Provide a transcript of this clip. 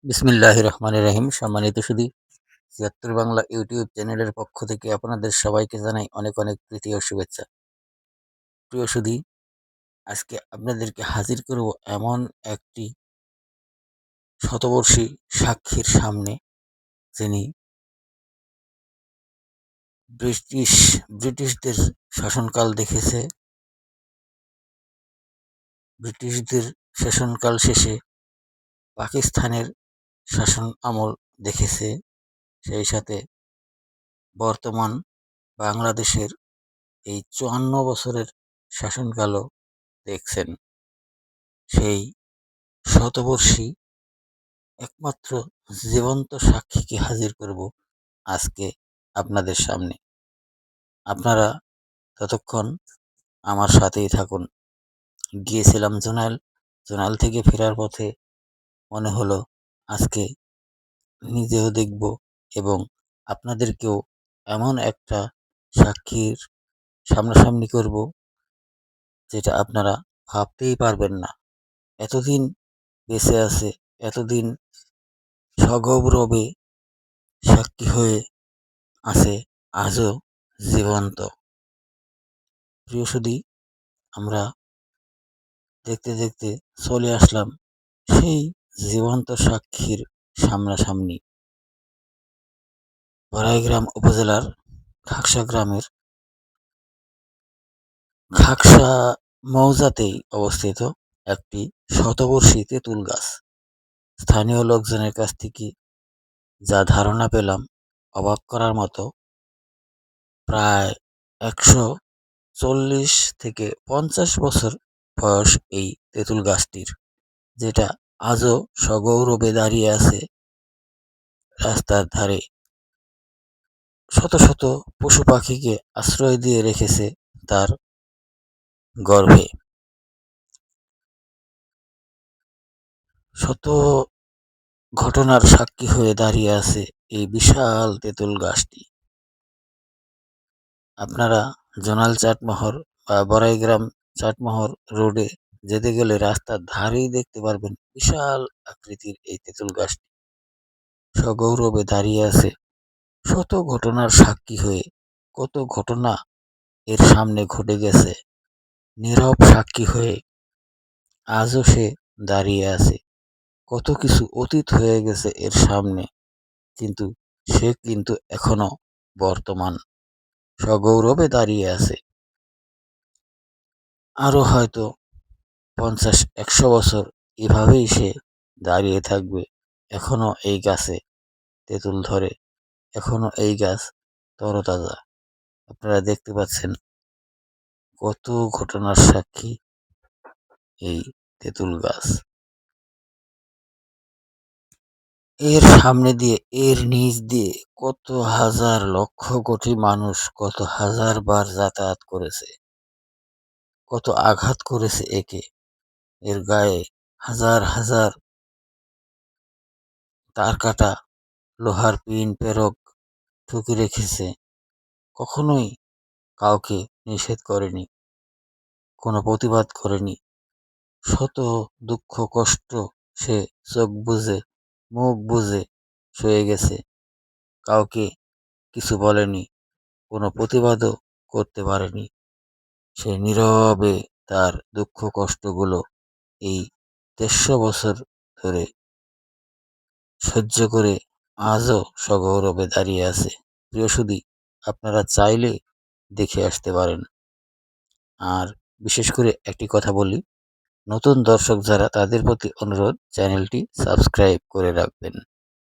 বিসমিল্লাহির রহমানির রহিম। সম্মানিত সুধী, ৭৬ বাংলা ইউটিউব চ্যানেলের পক্ষ থেকে আপনাদের সবাইকে জানাই অনেক অনেক প্রীতি ও শুভেচ্ছা। প্রিয় সুধী, আজকে আপনাদেরকে হাজির করব এমন একটি শতবর্ষী সাক্ষীর সামনে, যিনি ব্রিটিশদের শাসনকাল দেখেছে। ব্রিটিশদের শাসনকাল শেষে পাকিস্তানের শাসন আমল দেখেছে, সেই সাথে বর্তমান বাংলাদেশের এই ৫৪ বছরের শাসনকালও দেখছেন। সেই শতবর্ষী একমাত্র জীবন্ত সাক্ষীকে হাজির করব আজকে আপনাদের সামনে। আপনারা ততক্ষণ আমার সাথেই থাকুন। গিয়েছিলাম জোনাল থেকে ফেরার পথে মনে হলো আজকে নিজেও দেখব এবং আপনাদেরকেও এমন একটা সাক্ষীর সামনাসামনি করব, যেটা আপনারা ভাবতেই পারবেন না। এতদিন বেঁচে আছে, এতদিন সগৌরবে সাক্ষী হয়ে আছে, আজও জীবন্ত। প্রিয় সুধী, আমরা দেখতে দেখতে চলে আসলাম সেই জীবন্ত সাক্ষীর সামনাসামনি। বড়াইগ্রাম উপজেলার খাকসা গ্রামের খাকসা মৌজাতেই অবস্থিত একটি শতবর্ষী তেঁতুল গাছ। স্থানীয় লোকজনের কাছ থেকে যা ধারণা পেলাম, অবাক করার মতো। প্রায় ১৪০ থেকে ৫০ বছর বয়স এই তেঁতুল গাছটির, যেটা আজও সগৌরবে দাঁড়িয়ে আছে রাস্তার ধারে। শত শত পশু পাখিকে আশ্রয় দিয়ে রেখেছে তার গর্ভে। শত ঘটনার সাক্ষী হয়ে দাঁড়িয়ে আছে এই বিশাল তেঁতুল গাছটি। আপনারা জোনাল চাটমোহর বা বড়াইগ্রাম চাটমোহর রোডে যেতে গেলে রাস্তার ধারেই দেখতে পারবেন বিশাল আকৃতির এই তেঁতুল গাছটি সগৌরবে দাঁড়িয়ে আছে শত ঘটনার সাক্ষী হয়ে। কত ঘটনা এর সামনে ঘটে গেছে, নীরব সাক্ষী হয়ে আজও সে দাঁড়িয়ে আছে। কত কিছু অতীত হয়ে গেছে এর সামনে, কিন্তু সে কিন্তু এখনো বর্তমান সগৌরবে দাঁড়িয়ে আছে। আরো হয়তো ৫০-১০০ বছর এভাবেই সে দাঁড়িয়ে থাকবে। এখনো এই গাছে তেঁতুল ধরে, এখনো এই গাছ তরতাজা। আপনারা দেখতে পাচ্ছেন কত ঘটনার সাক্ষী এই তেঁতুল গাছ। এর সামনে দিয়ে, এর নিচ দিয়ে কত হাজার লক্ষ কোটি মানুষ কত হাজার বার যাতায়াত করেছে, কত আঘাত করেছে একে। এর গায়ে হাজার হাজার তার কাটা লোহার পিন পেরক ঠুকে রেখেছে। কখনোই কাউকে নিষেধ করেনি, কোনো প্রতিবাদ করেনি। শত দুঃখ কষ্ট সে চোখ বুজে মুখ বুজে সয়ে গেছে। কাউকে কিছু বলেনি, কোনো প্রতিবাদও করতে পারেনি। সে নীরবে তার দুঃখ কষ্টগুলো এই ১৩০ বছর ধরে সহ্য করে আজও সগৌরবে দাঁড়িয়ে আছে। প্রিয় সুধী, আপনারা চাইলে দেখে আসতে পারেন। আর বিশেষ করে একটি কথা বলি, নতুন দর্শক যারা তাদের প্রতি অনুরোধ চ্যানেলটি সাবস্ক্রাইব করে রাখবেন।